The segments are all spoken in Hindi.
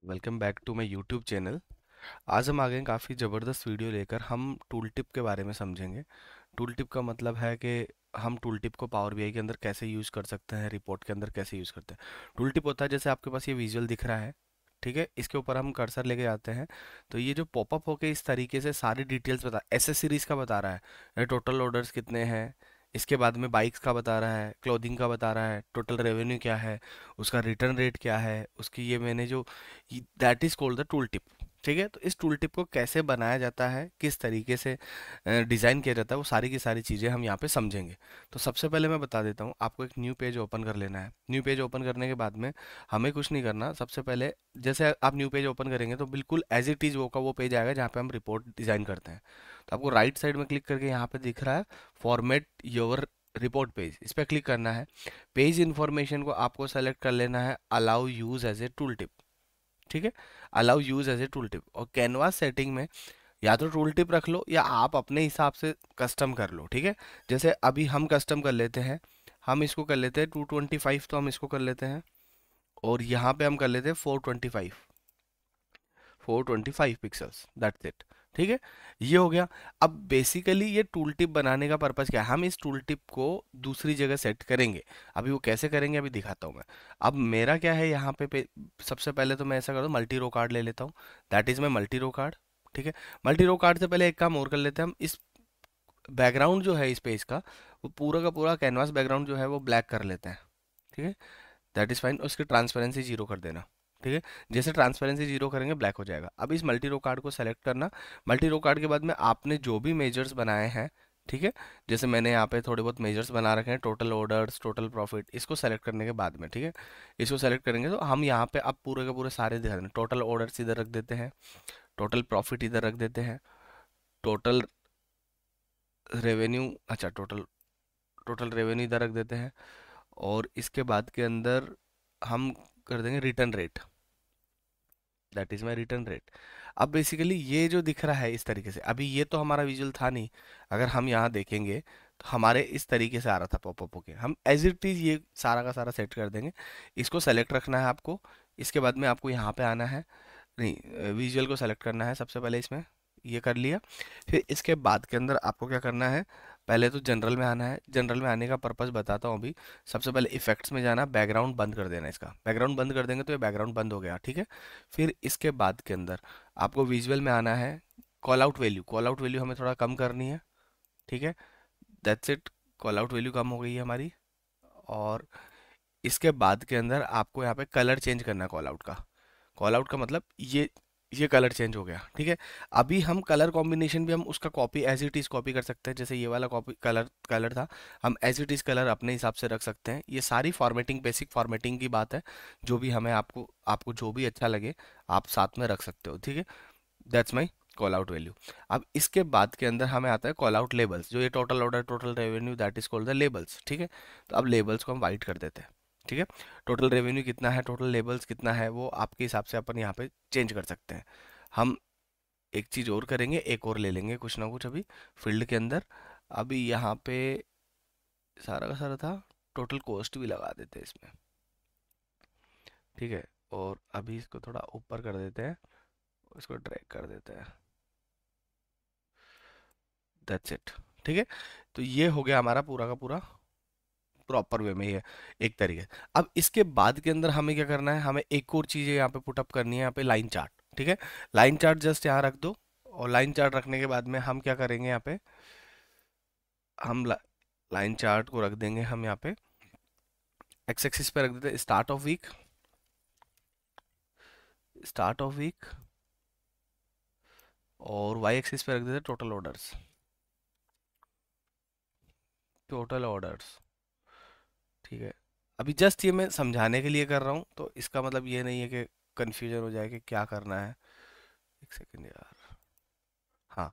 Welcome back to my YouTube channel. आज हम आ गए हैं काफ़ी ज़बरदस्त वीडियो लेकर। हम टूल टिप के बारे में समझेंगे। टूल टिप का मतलब है कि हम टूल टिप को पावर बीआई के अंदर कैसे यूज़ कर सकते हैं, रिपोर्ट के अंदर कैसे यूज़ करते हैं। टूल टिप होता है जैसे आपके पास ये विजुअल दिख रहा है, ठीक है। इसके ऊपर हम कर्सर लेके जाते हैं तो ये जो पॉपअप होके इस तरीके से सारी डिटेल्स बता, एसेसरीज का बता रहा है, टोटल ऑर्डर्स कितने हैं, इसके बाद में बाइक्स का बता रहा है, क्लोथिंग का बता रहा है, टोटल रेवेन्यू क्या है, उसका रिटर्न रेट क्या है, उसकी ये मैंने जो that is called the tool tip. ठीक है, तो इस टूल टिप को कैसे बनाया जाता है, किस तरीके से डिज़ाइन किया जाता है, वो सारी की सारी चीज़ें हम यहाँ पे समझेंगे। तो सबसे पहले मैं बता देता हूँ, आपको एक न्यू पेज ओपन कर लेना है। न्यू पेज ओपन करने के बाद में हमें कुछ नहीं करना। सबसे पहले जैसे आप न्यू पेज ओपन करेंगे तो बिल्कुल एज इट इज़ वो पेज आएगा जहाँ पे हम रिपोर्ट डिज़ाइन करते हैं। तो आपको राइट साइड में क्लिक करके यहाँ पे दिख रहा है फॉर्मेट योर रिपोर्ट पेज, इस पर क्लिक करना है। पेज इंफॉर्मेशन को आपको सेलेक्ट कर लेना है allow use as a tool tip. ठीक है, allow use as a tool tip. और कैनवास सेटिंग में या तो टूल टिप रख लो या आप अपने हिसाब से कस्टम कर लो। ठीक है, जैसे अभी हम कस्टम कर लेते हैं, हम इसको कर लेते हैं 225, तो हम इसको कर लेते हैं और यहाँ पे हम कर लेते हैं 425 पिक्सल्स, दैट्स इट। ठीक है, ये हो गया। अब बेसिकली ये टूल टिप बनाने का पर्पस क्या है, हम इस टूल टिप को दूसरी जगह सेट करेंगे। अभी वो कैसे करेंगे अभी दिखाता हूँ मैं। अब मेरा क्या है यहाँ पे सबसे पहले तो मैं ऐसा करता हूँ, मल्टी रो कार्ड ले लेता हूँ। That is my multi row card. ठीक है, मल्टी रो कार्ड से पहले एक काम और कर लेते हैं हम। इस बैकग्राउंड जो है इस पेज का, वो पूरा का पूरा कैनवास बैकग्राउंड जो है वो ब्लैक कर लेते हैं। ठीक है, दैट इज फाइन। उसकी ट्रांसपेरेंसी जीरो कर देना। ठीक है, जैसे ट्रांसपेरेंसी जीरो करेंगे ब्लैक हो जाएगा। अब इस मल्टी रो कार्ड को सेलेक्ट करना। मल्टी रो कार्ड के बाद में आपने जो भी मेजर्स बनाए हैं, ठीक है, जैसे मैंने यहाँ पे थोड़े बहुत मेजर्स बना रखे हैं, टोटल ऑर्डर्स, टोटल प्रॉफिट, इसको सेलेक्ट करने के बाद में, ठीक है, इसको सेलेक्ट करेंगे तो हम यहाँ पे अब पूरे के पूरे सारे दिखा देंगे। टोटल ऑर्डर्स इधर रख देते हैं, टोटल प्रॉफिट इधर रख देते हैं, टोटल रेवेन्यू, अच्छा टोटल टोटल रेवेन्यू इधर रख देते हैं। और इसके बाद के अंदर हम कर देंगे return rate, that is my return rate. अब बेसिकली ये जो दिख रहा है इस तरीके से, अभी ये तो हमारा विजुअल था नहीं, अगर हम यहाँ देखेंगे तो हमारे इस तरीके से आ रहा था पॉपअप होके। हम एज इट इज ये सारा का सारा सेट कर देंगे। इसको सेलेक्ट रखना है आपको। इसके बाद में आपको यहाँ पे आना है, नहीं, विजुअल को सेलेक्ट करना है सबसे पहले इसमें, ये कर लिया। फिर इसके बाद के अंदर आपको क्या करना है, पहले तो जनरल में आना है। जनरल में आने का पर्पस बताता हूँ अभी। सबसे पहले इफेक्ट्स में जाना, बैकग्राउंड बंद कर देना। इसका बैकग्राउंड बंद कर देंगे तो ये बैकग्राउंड बंद हो गया। ठीक है, फिर इसके बाद के अंदर आपको विजुअल में आना है। कॉल आउट वैल्यू हमें थोड़ा कम करनी है। ठीक है, that's it. Call out value कम हो गई है हमारी। और इसके बाद के अंदर आपको यहाँ पे कलर चेंज करना है कॉल आउट का। कॉल आउट का मतलब ये कलर चेंज हो गया। ठीक है, अभी हम कलर कॉम्बिनेशन भी हम उसका copy as it is copy कर सकते हैं। जैसे ये वाला कॉपी कलर कलर था, हम एज इट इज कलर अपने हिसाब से रख सकते हैं। ये सारी फॉर्मेटिंग, बेसिक फॉर्मेटिंग की बात है। जो भी हमें आपको आपको जो भी अच्छा लगे आप साथ में रख सकते हो। ठीक है, that's my call out value. अब इसके बाद के अंदर हमें आता है कॉल आउट लेबल्स, जो ये total order, total revenue, that is called the labels. ठीक है, तो अब लेबल्स को हम वाइट कर देते हैं। ठीक है, टोटल रेवेन्यू कितना है, टोटल लेबल्स कितना है, वो आपके हिसाब से अपन यहाँ पे चेंज कर सकते हैं। हम एक चीज़ और करेंगे, एक और ले लेंगे कुछ ना कुछ अभी फील्ड के अंदर। अभी यहाँ पे सारा का सारा था, टोटल कॉस्ट भी लगा देते हैं इसमें। ठीक है, और अभी इसको थोड़ा ऊपर कर देते हैं, इसको ड्रैग कर देते हैं, दैट्स इट। ठीक है, तो ये हो गया हमारा पूरा का पूरा प्रॉपर वे में ही है एक तरीके से। अब इसके बाद के अंदर हमें क्या करना है, हमें एक और चीज़ यहाँ पे पुटअप करनी है, यहाँ पे लाइन चार्ट। ठीक है, लाइन चार्ट जस्ट यहाँ रख दो। और लाइन चार्ट रखने के बाद में हम क्या करेंगे, यहाँ पे हम लाइन चार्ट को रख देंगे हम यहाँ पे एक्स एक्सिस पे रख देते हैं start of week, start of week. और वाई एक्सिस पे रख देते हैं टोटल ऑर्डर्स, टोटल ऑर्डर्स। ठीक है, अभी जस्ट ये मैं समझाने के लिए कर रहा हूँ, तो इसका मतलब ये नहीं है कि कंफ्यूजन हो जाए कि क्या करना है। एक सेकेंड यार, हाँ।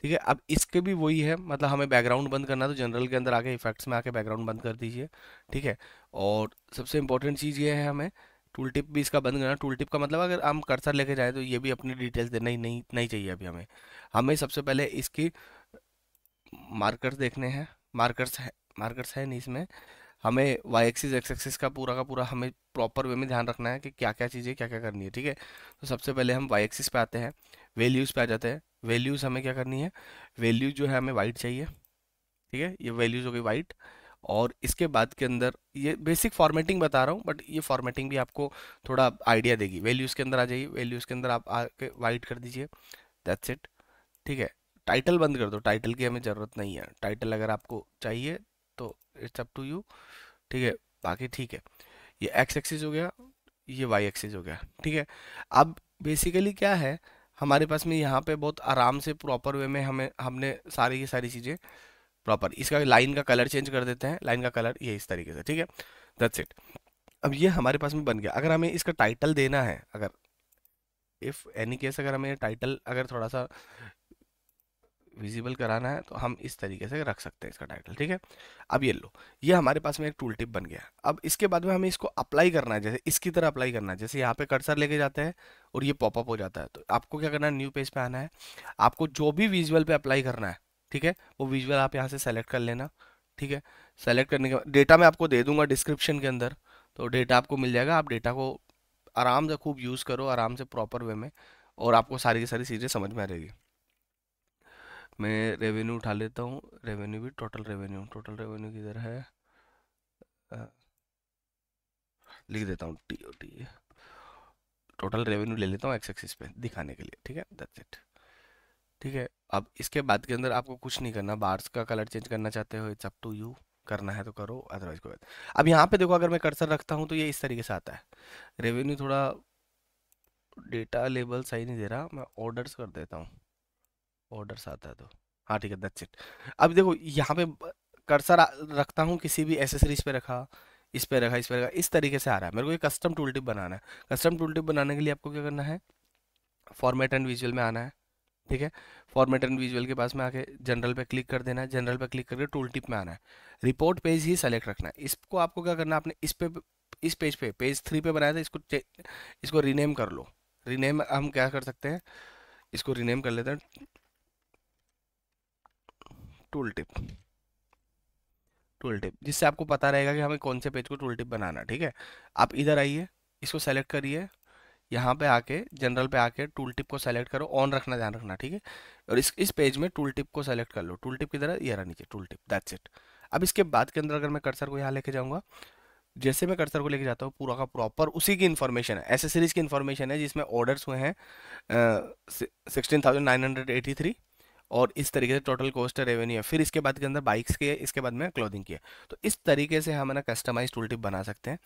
ठीक है, अब इसके भी वही है, मतलब हमें बैकग्राउंड बंद करना है तो जनरल के अंदर आके इफेक्ट्स में आके बैकग्राउंड बंद कर दीजिए। ठीक है, और सबसे इंपॉर्टेंट चीज़ ये है, हमें टूल टिप भी इसका बंद करना। टूल टिप का मतलब अगर हम कर्सर लेके जाए तो ये भी अपनी डिटेल्स देना ही नहीं नहीं चाहिए अभी हमें। हमें सबसे पहले इसकी मार्कर्स देखने हैं। मार्कर्स है नहीं इसमें। हमें वाई एक्सिस एक्स एक्सिस का पूरा हमें प्रॉपर वे में ध्यान रखना है कि क्या क्या चीज़ें क्या क्या करनी है, ठीक है। तो सबसे पहले हम वाई एक्सिस पे आते हैं, वैल्यूज़ पे आ जाते हैं। वैल्यूज़ हमें क्या करनी है, वैल्यूज़ जो है हमें वाइट चाहिए, ठीक है, ये वैल्यूज़ हो गई वाइट। और इसके बाद के अंदर ये बेसिक फॉर्मेटिंग बता रहा हूँ, बट ये फॉर्मेटिंग भी आपको थोड़ा आइडिया देगी। वैल्यूज़ के अंदर आ जाइए, वैल्यूज़ के अंदर आप आके वाइट कर दीजिए, दैट्स इट, ठीक है। टाइटल बंद कर दो, टाइटल की हमें ज़रूरत नहीं है, टाइटल अगर आपको चाहिए तो इट्स अप टू यू, ठीक है। बाकी ठीक है, ये एक्स एक्सिस हो गया, ये वाई एक्सिस हो गया, ठीक है। अब बेसिकली क्या है, हमारे पास में यहाँ पे बहुत आराम से प्रॉपर वे में हमें हमने सारी की सारी चीज़ें प्रॉपर, इसका लाइन का कलर चेंज कर देते हैं, लाइन का कलर ये इस तरीके से, ठीक है, दैट्स इट। अब ये हमारे पास में बन गया। अगर हमें इसका टाइटल देना है, अगर इफ़ एनी केस अगर हमें टाइटल अगर थोड़ा सा विजिबल कराना है तो हम इस तरीके से रख सकते हैं इसका टाइटल, ठीक है। अब ये लो, ये हमारे पास में एक टूल टिप बन गया। अब इसके बाद में हमें इसको अप्लाई करना है, जैसे इसकी तरह अप्लाई करना है, जैसे यहाँ पे कर्सर लेके जाते हैं और ये पॉपअप हो जाता है। तो आपको क्या करना है, न्यू पेज पे आना है, आपको जो भी विजुअल पे अप्लाई करना है, ठीक है, वो विजुअल आप यहाँ से सेलेक्ट कर लेना, ठीक है। सेलेक्ट करने के बाद डेटा मैं आपको दे दूंगा डिस्क्रिप्शन के अंदर, तो डेटा आपको मिल जाएगा। आप डेटा को आराम से खूब यूज़ करो, आराम से प्रॉपर वे में, और आपको सारी की सारी चीज़ें समझ में आ जाएगी। मैं रेवेन्यू उठा लेता हूँ, रेवेन्यू भी टोटल रेवेन्यू किधर है, अ, लिख देता हूँ T O T, total revenue ले लेता हूँ एक्स एक्सिस पे दिखाने के लिए, ठीक है, दैट्स इट, ठीक है। अब इसके बाद के अंदर आपको कुछ नहीं करना, बार्स का कलर चेंज करना चाहते हो इट्स अप टू यू, करना है तो करो, अदरवाइज कोई बात। अब यहाँ पे देखो, अगर मैं कर्सर रखता हूँ तो ये इस तरीके से आता है। रेवेन्यू थोड़ा डेटा लेबल सही नहीं दे रहा, मैं ऑर्डर्स कर देता हूँ, ऑर्डर्स आता है तो, हाँ ठीक है, दैट्स इट। अब देखो यहाँ पे कर्सर रखता हूँ, किसी भी एसेसरीज पे रखा, इस पे रखा, इस पे रखा, इस तरीके से आ रहा है। मेरे को ये कस्टम टूल टिप बनाना है। कस्टम टूल टिप बनाने के लिए आपको क्या करना है, फॉर्मेट एंड विजुअल में आना है, ठीक है। फॉर्मेट एंड विजुअल के पास में आके जनरल पे क्लिक कर देना है, जनरल पे क्लिक करके टूल टिप में आना है, रिपोर्ट पेज ही सेलेक्ट रखना है। इसको आपको क्या करना है, आपने इस पेज पे पेज 3 पे बनाया था, इसको रीनेम कर लो। रीनेम हम क्या कर सकते हैं, इसको रीनेम कर लेते हैं टूल टिप, टूल टिप, जिससे आपको पता रहेगा कि हमें कौन से पेज को टूल टिप बनाना है, ठीक है। आप इधर आइए, इसको सेलेक्ट करिए, यहाँ पे आके जनरल पे आके टूल टिप को सेलेक्ट करो, ऑन रखना, ध्यान रखना, ठीक है। और इस पेज में टूल टिप को सेलेक्ट कर लो, टूल टिप की तरह ये रहा नीचे टूल टिप, दैट्स इट। अब इसके बाद के अंदर अगर मैं कर्सर को यहाँ लेके जाऊंगा, जैसे मैं कर्सर को लेके जाता हूँ, पूरा का प्रॉपर उसी की इन्फॉर्मेशन है, एसेसरीज की इन्फॉर्मेशन है, जिसमें ऑर्डर्स हुए हैं 16,983, और इस तरीके से टोटल कॉस्ट रेवेन्यू है। फिर इसके बाद के अंदर बाइक्स की है, इसके बाद में क्लोथिंग की है। तो इस तरीके से हम है ना कस्टमाइज टूल टिप बना सकते हैं।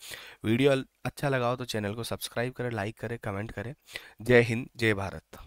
वीडियो अच्छा लगा हो तो चैनल को सब्सक्राइब करें, लाइक करें, कमेंट करें। जय हिंद, जय भारत।